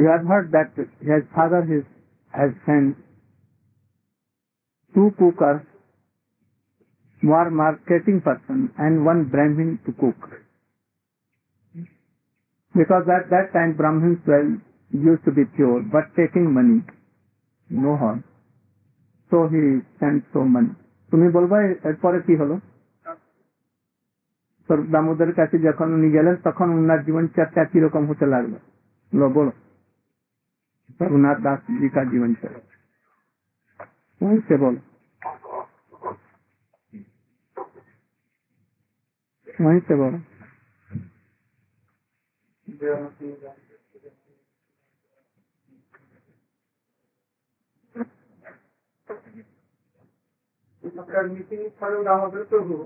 You have heard that his father has sent 2 cookers, 1 marketing person and 1 Brahmin to cook. Because at that time Brahmins used to be pure, but taking money, no harm. So he sent so money. তুমি বলবা এরপরে কি হলো? দামোদর কাছে যখন উনি গেলেন তখন উনার জীবন চর্চা কিরকম হতে লাগলো বলো। रघुनाथ दास जी का जीवन चल वहीं से बोलो, वहीं से बोलो। After meeting Sadhu Damodar Prabhu,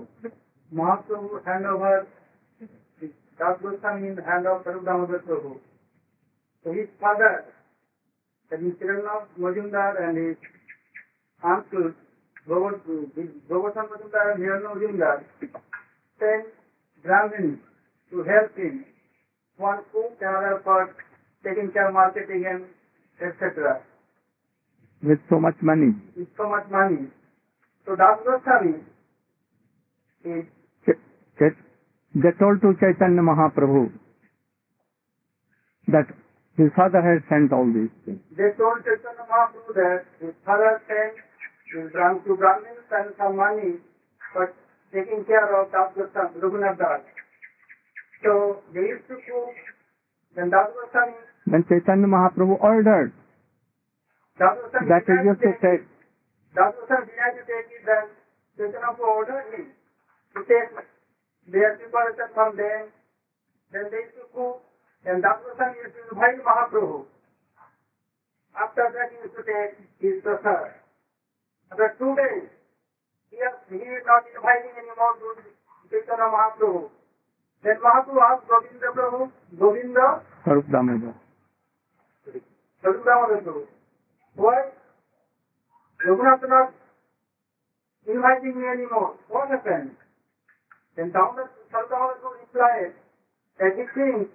Mahaprabhu hand over Das Goswami in the hand of Sadhu Damodar Prabhu. So his father, that is Tiranath Majumdar, and his uncle, Govardhan Majumdar and Hirana Majumdar, sent Brahmins to help him. One cook, another for taking care of marketing and etc. With so much money. With so much money. So Das Goswami is... They told to Chaitanya Mahaprabhu that his father had sent all these things. They told Chaitanya Mahaprabhu that his father sent to Brahmins and some money for taking care of Das Goswami, Raghunath Das. So they used to cook, then Das Goswami... Then Chaitanya Mahaprabhu ordered that he used to take... Das Goswami denied to take it, then Chaitanya Mahaprabhu ordered him to take their preparation from them. Then they used to cook, and Das Goswami used to invite Mahaprabhu. After that he used to take his prasad. After 2 days, he is not inviting anymore to Chaitanya Mahaprabhu. Then Mahaprabhu asked Govinda Prabhu, Govinda, Sarup Damodar Prabhu, why Raghunath not inviting me anymore? What happened? Then Sarup Damodar replied that he thinks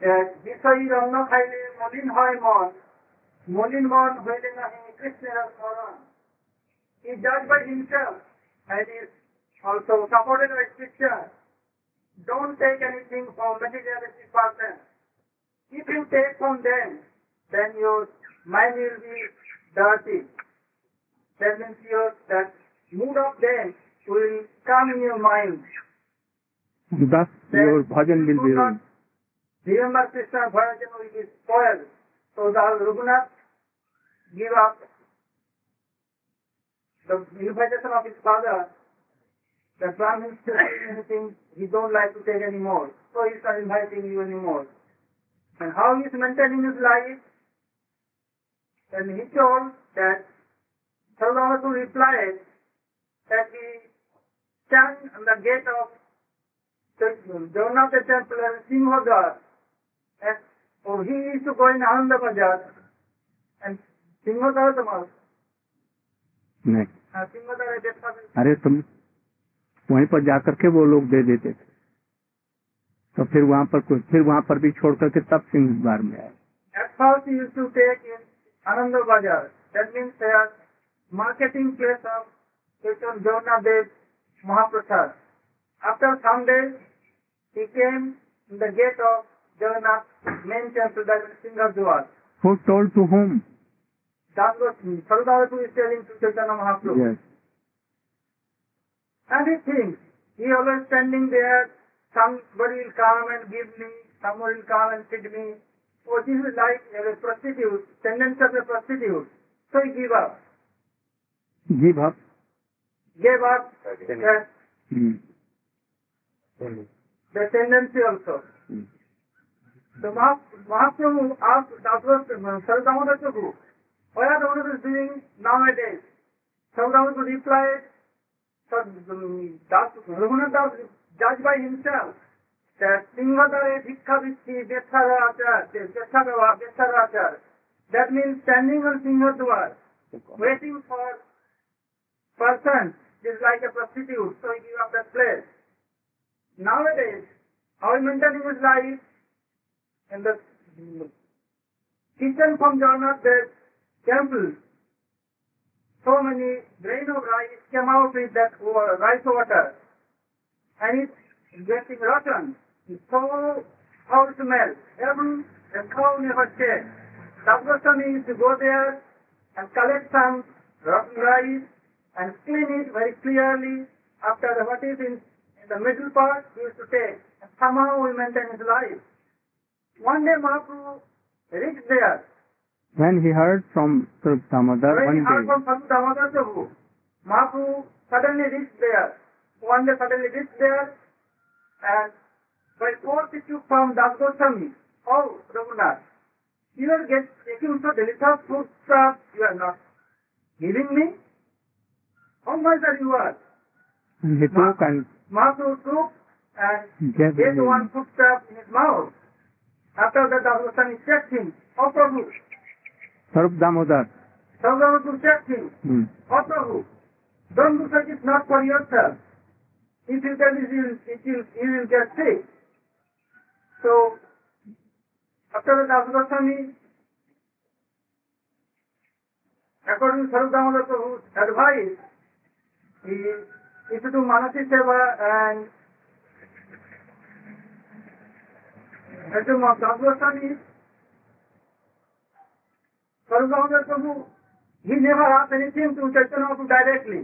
that Bishoyi অন্ন খাইলে মলিন হয় মন, মলিন মন হইলে নাহি কৃষ্ণের স্মরণ. He judged by himself and is also supported by scripture. Don't take anything from materialistic person. If you take from them, then your mind will be dirty. That means that mood of them will come in your mind. Thus your bhajan will be ruined. Remember Krishna, bhajan will be spoiled. So the Raghunath give up the invitation of his father. The Brahmins to say anything he don't like to take anymore. So he's not inviting you anymore. And how he is maintaining his life? And he told that Sadhu replied that he stand on the gate of Jagannath temple and Singhadwar, and he used to go in Ananda Bazaar and Singhadwar Tamas. नहीं, Singhadwar अरे तुम वहीं पर जाकर के वो लोग दे देते थे, तो फिर वहाँ पर भी छोड़ करके तब सिंहद्वार में आए. At first he used to take in Ananda Bazaar. That means their marketing place of Jagannath Dev Mahaprasad. After some days, he came in the gate of Jagannath main temple, that is Singhadwar. Who told to whom? That was Sarudavatu is telling to Chaitanya Mahaprabhu. Yes. And he thinks, he always standing there, somebody will come and give me, someone will come and feed me. Oh, this is like a prostitute, tendency of a prostitute. So he gave up. Give up? Gave up the tendency also. So Mahaprabhu asked Sarudamodar Prabhu, what are the Damodar is doing nowadays? Sarudamodar replied, Raghunath Das judged by himself that Singhadware Bhikkha Vitti Besarachar. That means standing on Singhadwar, waiting for person is like a prostitute, so he gave up that place. Nowadays, how he maintaining his life in the kitchen from Jagannath temple, so many grain of rice came out with that rice water, and it's getting rotten. It's so foul smell. Even a cow never tastes. Goswami used to go there and collect some rotten rice and clean it very clearly. After what is in the middle part, he used to take. And somehow we maintain his life. One day Mahaprabhu reached there. When he heard from Swarup Damodar When one he heard day, from Swarup Damodar Prabhu, Mahaprabhu suddenly reached there. One day suddenly reached there, and by force he took from Das Goswami, "Oh, Raghunath, you are taking so delicious food stuff, you are not giving me? How much are you are?" and he took and Mahaprabhu took and gave ate him. one food stuff in his mouth. After that, Das Goswami checked him. "Oh, Prabhu." Swarup Damodar. Prabhu checked him. Hmm. "Oh, Prabhu, don't do such, it's not for yourself. If you tell you will get sick." So, after the Das Goswami, according to Swarup Damodar Prabhu's advice, he used to do Manasi Seva and at the Das Goswami, Swarup Damodar Prabhu, he never asked anything to Chaitanya Mahaprabhu directly.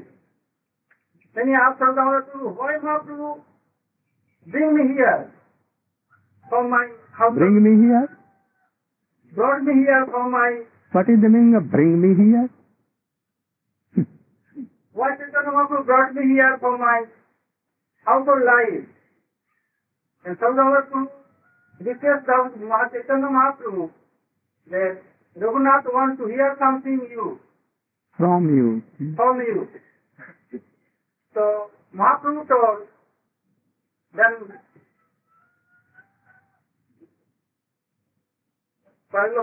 Then he asked Swarup Damodar Prabhu, "Why Mahaprabhu bring me here from my house? Bring me here? Brought me here from my, What is the meaning of bring me here? why Chaitanya Mahaprabhu brought me here from my household life?" And Swarup Damodar Prabhu requested Chaitanya Mahaprabhu that Raghunath wants to hear something From you. from you. So Mahaprabhu told, then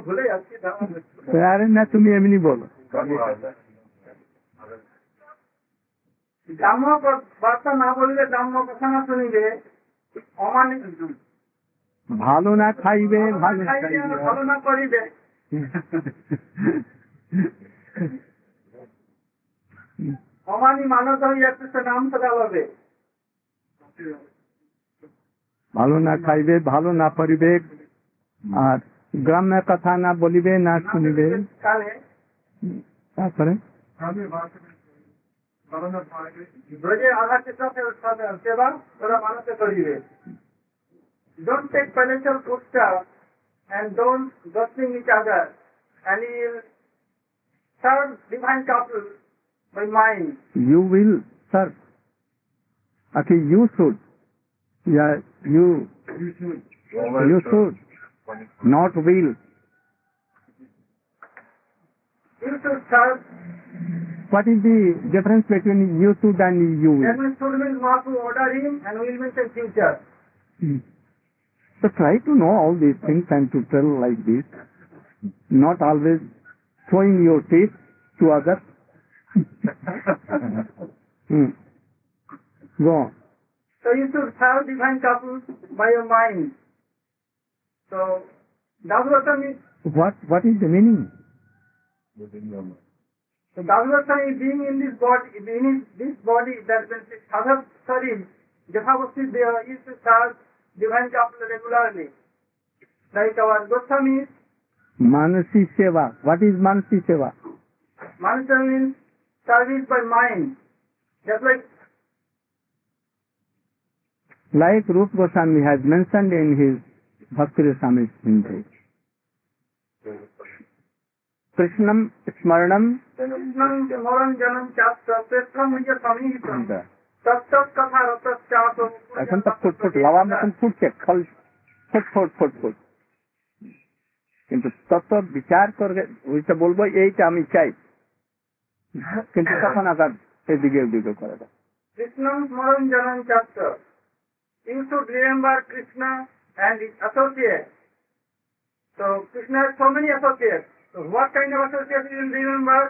ভুলে যাচ্ছি আরে না তুমি এমনি বলো। ব্রাহ্ম বার্তা না বললে ব্রাহ্ম কথা না শুনিবে অমানিত ভালো না খাইবে ভালো খাইবে ভালো না করিবে অমানি মানত হইয়া কৃষ্ণ নাম সদা লবে। ভালো না খাইবে ভালো না পরিবে আর গ্রামের কথা না বলিবে না শুনিবে। কালে তারপরে ব্রজে আধা কৃষ্ণ সেবা তোরা মানুষে করিবে। Don't take financial food stuff and don't gossiping each other, and you will serve divine couple by mind. You will serve. Okay, you should. Yeah, you should. Not will. You should serve. What is the difference between you should and you will? That means should means Mahaprabhu order him and will means in future. So try to know all these things and to tell like this. Not always showing your teeth to others. Go on. So you should serve divine couple by your mind. So Das Goswami, What is the meaning? so Das Goswami being in this body, that means other Sarim, Japhavasti, they used to serve divine couple regularly. Like our Goswamis, Manasi Seva. What is Manasi Seva? Manasa means service by mind. Just Like Rup Goswami has mentioned in his Bhakti Rasamrita Sindhu. Krishnam Smaranam Krishnam Moran Janam Chastra, Krishnam Nija Samihitam, Tattat Katha Ratas Chastra. এখন তো ফুটফুট lover মতন ফুটছে ফল foot কিন্তু তত বিচার করে ওইটা বলবো এইটা আমি চাই কিন্তু তখন আবার এদিকে ওদিকে করে দেয়। Krishnam Moran Janam Chastra. You should remember Krishna and his associates. So Krishna has so many associates. So what kind of associates you will remember?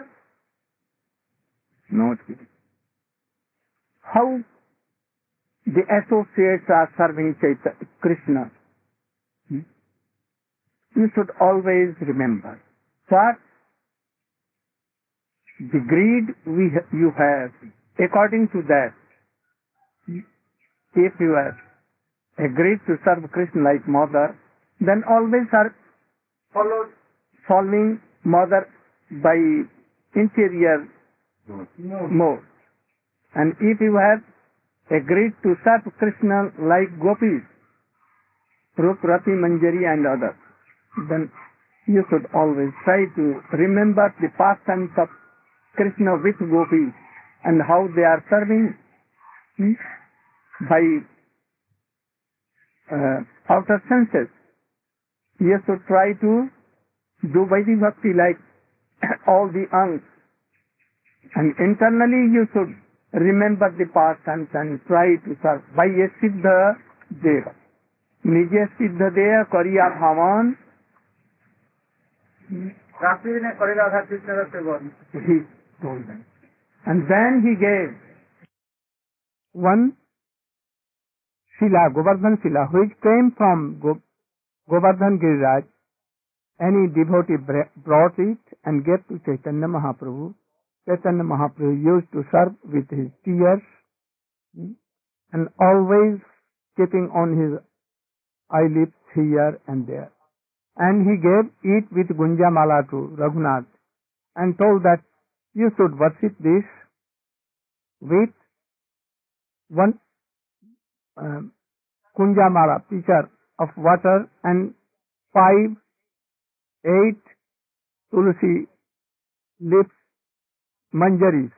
Not how the associates are serving Krishna. you should always remember that the greed you have, according to that, if you are agreed to serve Krishna like mother, then always are following mother by interior mode. And if you have agreed to serve Krishna like gopis, Rup, Rati, Manjari and others, then you should always try to remember the pastimes of Krishna with gopis and how they are serving by outer senses. You should try to do Vaidhi Bhakti like all the angs. And internally you should remember the pastimes and try to serve by a Siddha Deva. Nije Siddha Deva Kariya Bhavan. He told them. And then he gave one Shila, Govardhan Shila, which came from Govardhan Giriraj. Any devotee brought it and gave to Chaitanya Mahaprabhu. Chaitanya Mahaprabhu used to serve with his tears and always keeping on his eyelids here and there. And he gave it with Gunjamala to Raghunath and told that you should worship this with one Kunjamala pitcher of water and 5, 8 tulsi leaves, manjaris,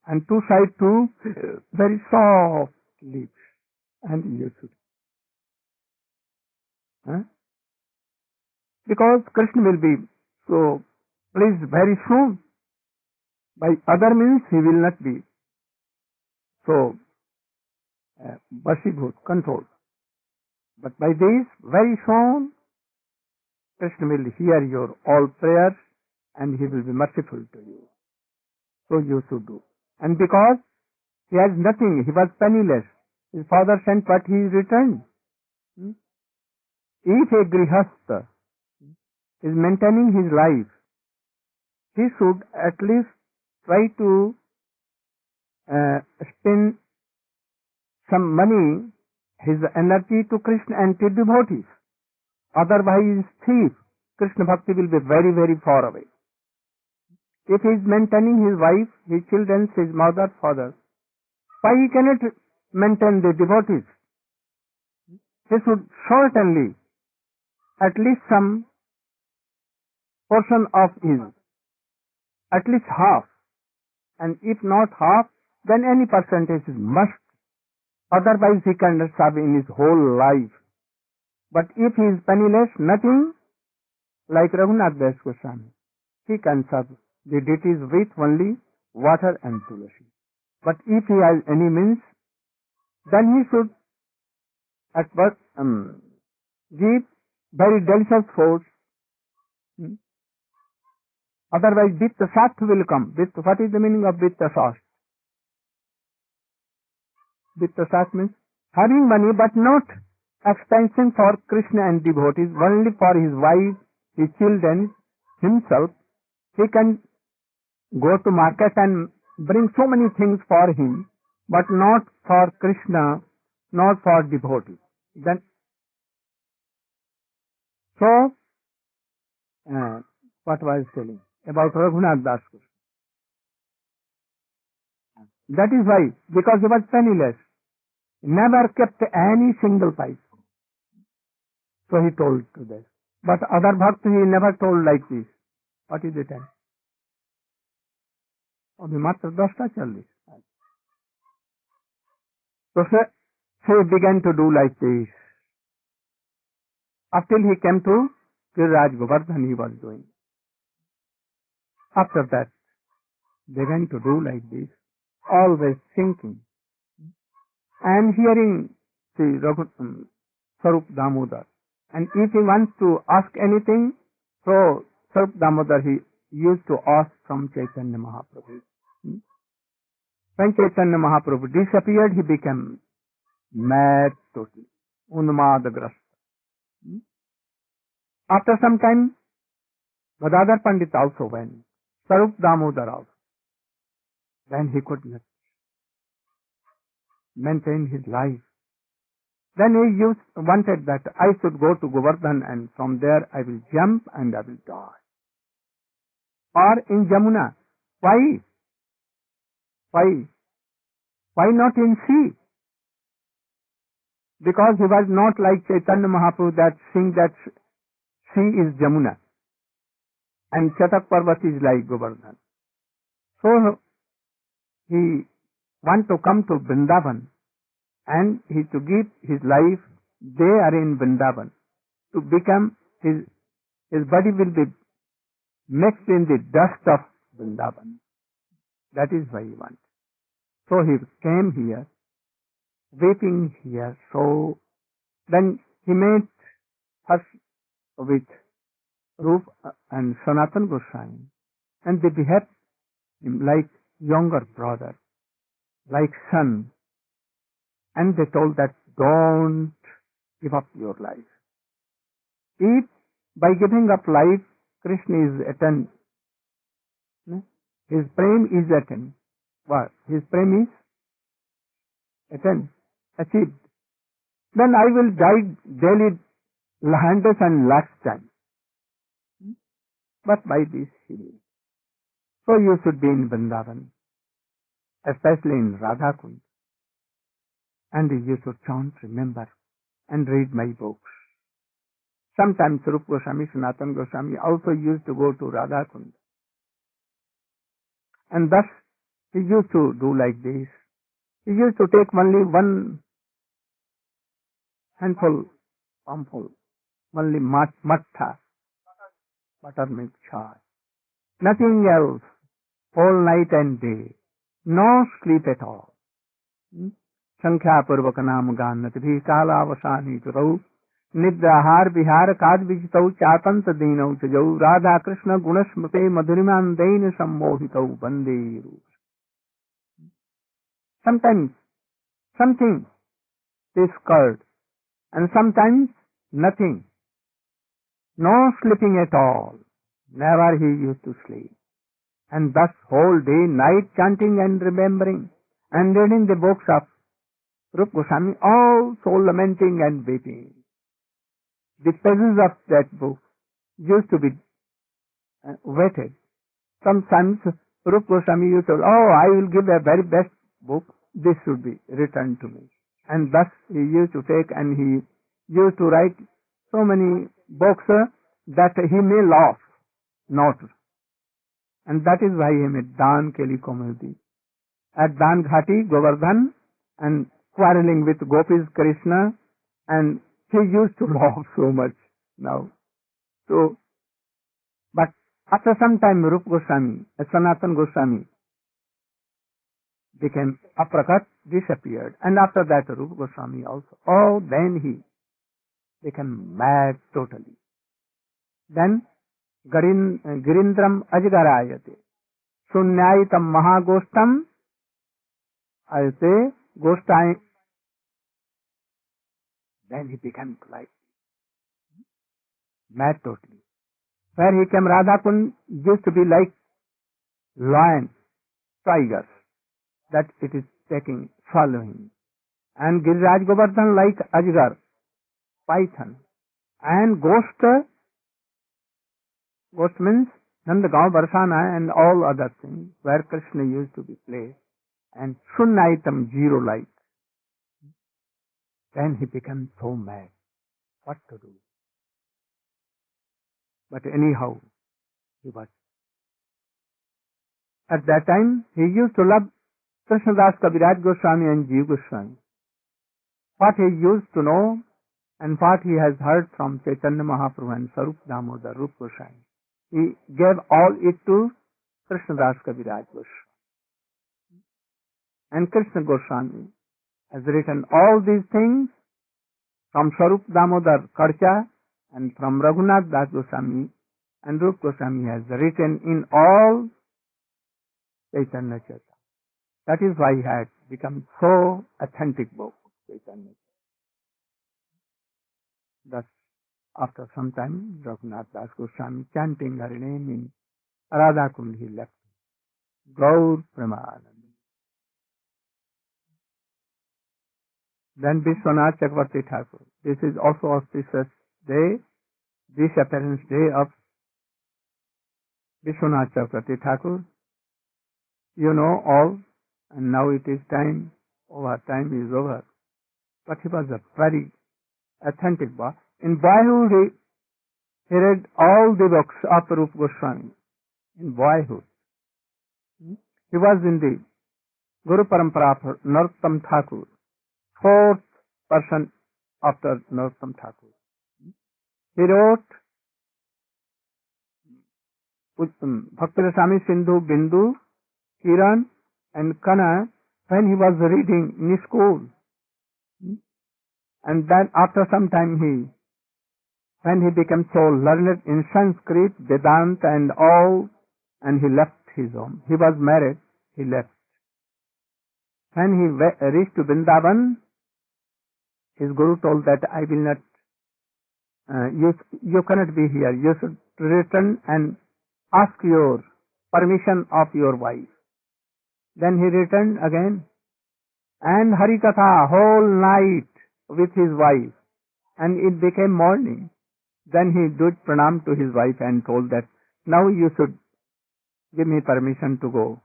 and 2 side 2 very soft leaves, and you should. Because Krishna will be so pleased very soon. By other means he will not be so Vashibhut, controlled. But by this, very soon, Krishna will hear your all prayers and he will be merciful to you. So you should do. And because he has nothing, he was penniless. His father sent what he returned. If a grihastha is maintaining his life, he should at least try to spend some money, his energy to Krishna and to devotees. Otherwise, thief, Krishna Bhakti will be very, very far away. If he is maintaining his wife, his children, his mother, father, why he cannot maintain the devotees? He should certainly at least some portion of his, at least half, and if not half, then any percentage is must. Otherwise he cannot serve in his whole life. But if he is penniless, nothing, like Raghunath Das Goswami, he can serve the deities with only water and tulasi. But if he has any means, then he should at first give very delicious foods. Otherwise Vitta Sastha will come. What is the meaning of Vitta Sastha? Vitta Sastha means having money but not expension for Krishna and devotees, only for his wife, his children, himself. He can go to market and bring so many things for him, but not for Krishna, not for devotees. Then, so, what was I telling about Raghunath Das Goswami? That is why, because he was penniless, never kept any single pipe. So he told to this. But other bhakti he never told like this. What is the time? अभी मात्र 10टा चल रही. So he began to do like this. Until he came to Giriraj Govardhan, he was doing. After that, began to do like this, always thinking and hearing Sarup Damodar. And if he wants to ask anything, so Sarup Damodar he used to ask from Chaitanya Mahaprabhu. When Chaitanya Mahaprabhu disappeared, he became mad totally, unmadagrasta. After some time, Gadadhar Pandit also went, Sarup Damodar also. Then he could not maintain his life. Then he wanted that I should go to Govardhan and from there I will jump and I will die. Or in Jamuna. Why? Why? Why not in sea? Because he was not like Chaitanya Mahaprabhu that sing that sea is Jamuna and Chatak Parvat is like Govardhan. So he want to come to Vrindavan and he to give his life there in Vrindavan to become his body will be mixed in the dust of Vrindavan. That is why he wants. So he came here, weeping here. So then he met first with Rup and Sanatana Goswami, and they behaved like younger brother, like son. And they told that don't give up your life. If by giving up life, Krishna is attained, his prem is attained. What? His prem is attained, achieved. Then I will die daily hundreds and lakhs times. But by this he will. So you should be in Vrindavan, especially in Radhakund. And you should chant, remember, and read my books. Sometimes Rupa Goswami, Sanatana Goswami also used to go to Radhakund. And thus he used to do like this. He used to take only one handful, palmful, only mattha, buttermilk chai. Nothing else, whole night and day. No sleep at all. Sankhya Purvaka Nam Ganat Bhi Kala Vasani Turau Nidrahar Vihar Kad Vijitau Chatanta Dinau Chajau Radha Krishna Gunasmate Madhuriman Dain Sammohitau Bande. Sometimes something is called and sometimes nothing. No sleeping at all. Never he used to sleep. And thus whole day, night chanting and remembering and reading the books of Rupa Goswami, all so lamenting and weeping. The pages of that book used to be wetted. Sometimes Rupa Goswami used to say, oh, I will give a very best book, this should be returned to me. And thus he used to take and he used to write so many books that he may laugh, not. And that is why he made Dan Keli Komedi. At Dan Ghati, Govardhan, and quarreling with Gopis Krishna, and he used to laugh so much now. So, but after some time, Rupa Goswami, Sanatana Goswami, became aprakat, disappeared. And after that, Rupa Goswami also. Oh, then he became mad totally. Then, Girindram Ajgarayate, Sunyaitam Mahagostam, I say, Gostai. Then he became like mad totally. Where he came, Radhakund used to be like lion, tigers, that it is taking, following. And Giriraj Govardhan like Ajgar, python. And Ghost means Nandagaon, Barsana and all other things where Krishna used to be played. And Sunnaitam, zero light. Then he became so mad. What to do? But anyhow, he was. At that time, he used to love Krishnadas Kaviraj Goswami and Jeev Goswami. What he used to know and what he has heard from Chaitanya Mahaprabhu and Sarup Damodar, Rupa Goswami, he gave all it to Krishnadas Kaviraj Goswami. And Krishna Goswami has written all these things from Sarup Damodar Karcha and from Raghunath Das Goswami, and Rupa Goswami has written in all Chaitanya Charita. That is why he had become so authentic book, Chaitanya Charita. Thus, After some time, Raghunath Das Goswami chanting her name in Radha Kund, he left. Gaur Premanand. Then Vishwanath Chakravarti Thakur. This is also auspicious day, disappearance day of Vishwanath Chakravarti Thakur. You know all, and now it is time, time is over. But he was a very authentic boy. In boyhood, he read all the books of Rupa Goswami. In boyhood. He was in the Guru Parampara of Narottam Thakur, fourth person after Narottam Thakur. He wrote Bhakti Rasami Sindhu, Bindu, Kiran and Kana when he was reading in school. And then after some time when he became so learned in Sanskrit, Vedanta and all, and he left his home. He was married, he left. When he reached to Vrindavan, his Guru told that I will not, you cannot be here. You should return and ask your permission of your wife. Then he returned again and Harikatha whole night with his wife, and it became morning. Then he did pranam to his wife and told that now you should give me permission to go.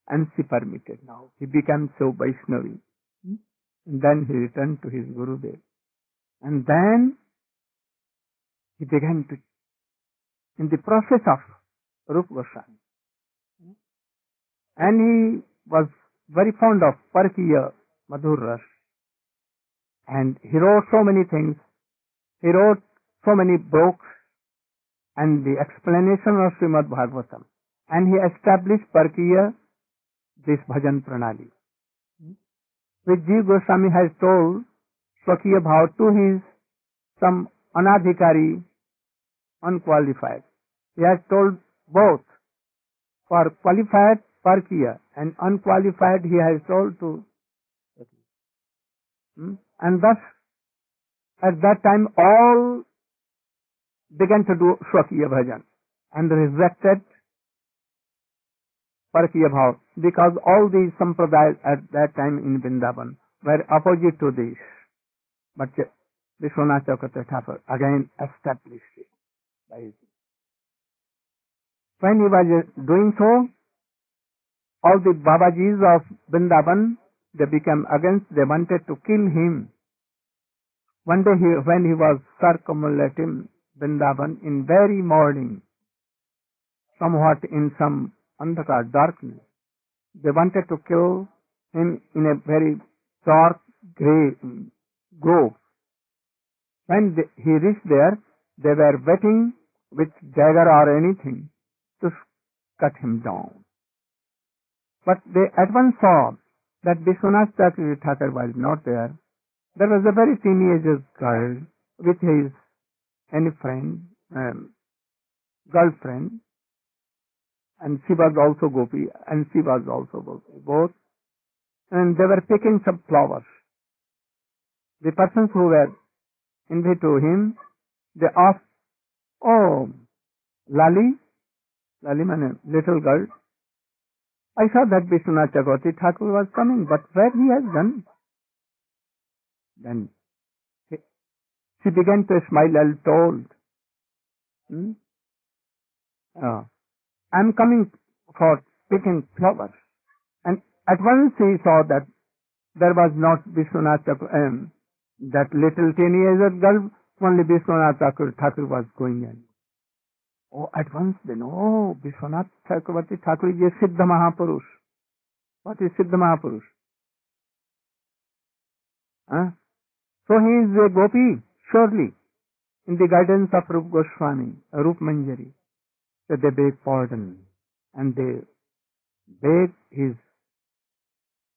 And she permitted now. He became so Vaishnavi. And then he returned to his Gurudev. And then he began to, in the process of Rupa Goswami. And he was very fond of Parkiya Madhur Ras. And he wrote so many things. He wrote so many books and the explanation of Srimad Bhagavatam. And he established Parkiya, this Bhajan Pranali, which Jiva Goswami has told Swakiya Bhav to his some Anadhikari, unqualified. He has told both. For qualified Parkiya and unqualified he has told to. And thus at that time all began to do Swakiya Bhajan and rejected Parkiya Bhav, because all these sampradayas at that time in Vrindavan were opposite to this. But Vishwanath Chakravarti Thakur again established it. When he was doing so, all the Babajis of Vrindavan, they became against, they wanted to kill him. One day when he was circumambulating Vrindavan in very morning, somewhat in some Andhakar, darkness, they wanted to kill him in a very dark grove. When he reached there, they were waiting with dagger or anything to cut him down. But they at once saw that Vishwanath Chakravarti Thakur was not there. There was a very teenage girl with his girlfriend, and she was also Gopi, and she was also Gopi, both. And they were picking some flowers. The persons who were invited to him, they asked, "Oh, Lali means little girl, I saw that Vishwanath Chakravarti Thakur was coming, but where he has gone?" Then she began to smile and told, "I'm coming for picking flowers." And at once he saw that there was not Vishwanath Chakravarti, that little teenager girl, only Vishwanath Thakur was going in. Oh, at once they know, Vishwanath Chakravarti Thakur is a Siddha Mahapurush. What is Siddha Mahapurush? So he is a Gopi, surely, in the guidance of Rupa Goswami, Rup Manjari. So they beg pardon and they beg his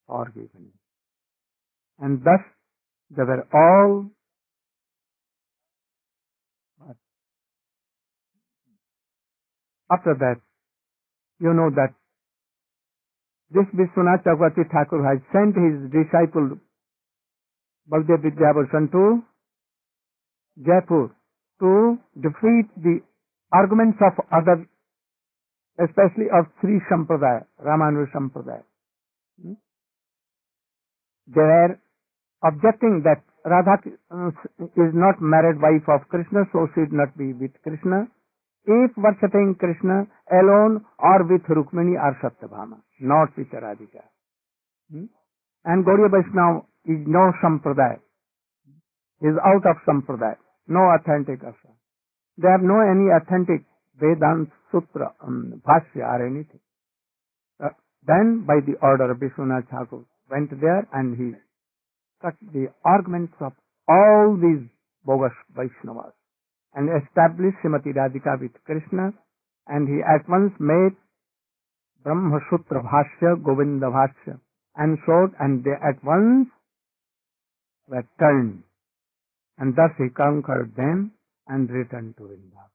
forgiveness. And thus they were all after that, you know that this Vishwanath Chakravarti Thakur has sent his disciple Baldev Vidyabhushan to Jaipur to defeat the arguments of others, especially of Sri Sampradaya, Ramanuja Sampradaya. They were objecting that Radha is not married wife of Krishna, so should not be with Krishna, if worshipping Krishna alone or with Rukmini or Satyabhama, not with Radhika. And Gaudiya Vaishnava is no Sampradaya, is out of Sampradaya, no authentic ashram. They have no any authentic Vedanta Sutra, Bhashya or anything. Then by the order of Vishwanath Thakur went there and he cut the arguments of all these bogus Vaishnavas and established Srimati Radhika with Krishna, and he at once made Brahma Sutra Bhashya, Govinda Bhashya, and showed, and they at once were turned, and thus he conquered them and returned to Vrindavan.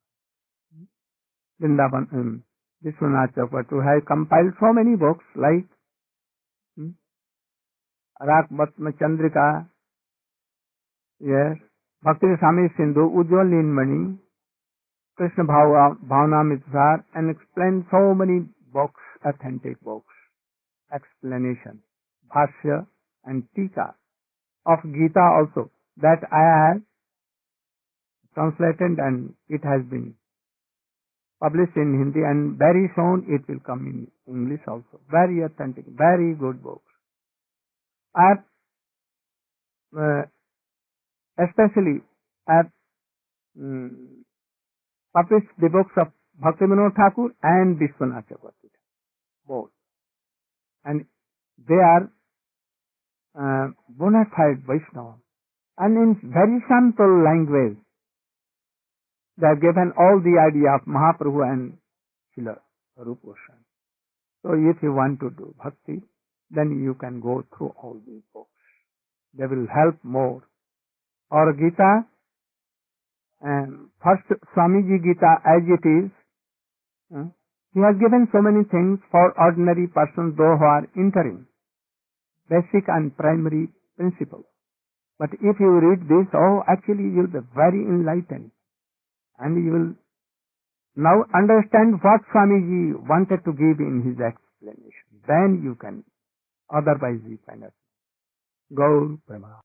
Vrindavan, Vishwanath Chakravarti has compiled so many books like Rakmatma Chandrika, yes, Bhakti Sami Sindhu, Ujjwal Nilmani, Krishna Bhavnamritsar, and explained so many books, authentic books, explanation, Bhashya and Tika of Gita also, that I have translated and it has been published in Hindi, and very soon it will come in English also. Very authentic, very good books. I have especially published the books of Bhaktivinoda Thakur and Vishwanath Chakravarti, both. And they are bona fide Vaishnava. And in very simple language, they have given all the idea of Mahaprabhu and Srila Rupa Goswami. So if you want to do bhakti, then you can go through all these books. They will help more. Or Gita, first Swamiji Gita as it is, he has given so many things for ordinary persons, those who are entering, basic and primary principles. But if you read this, actually you will be very enlightened. And you will now understand what Swamiji wanted to give in his explanation. Then you can, otherwise you cannot. Gaur Prema.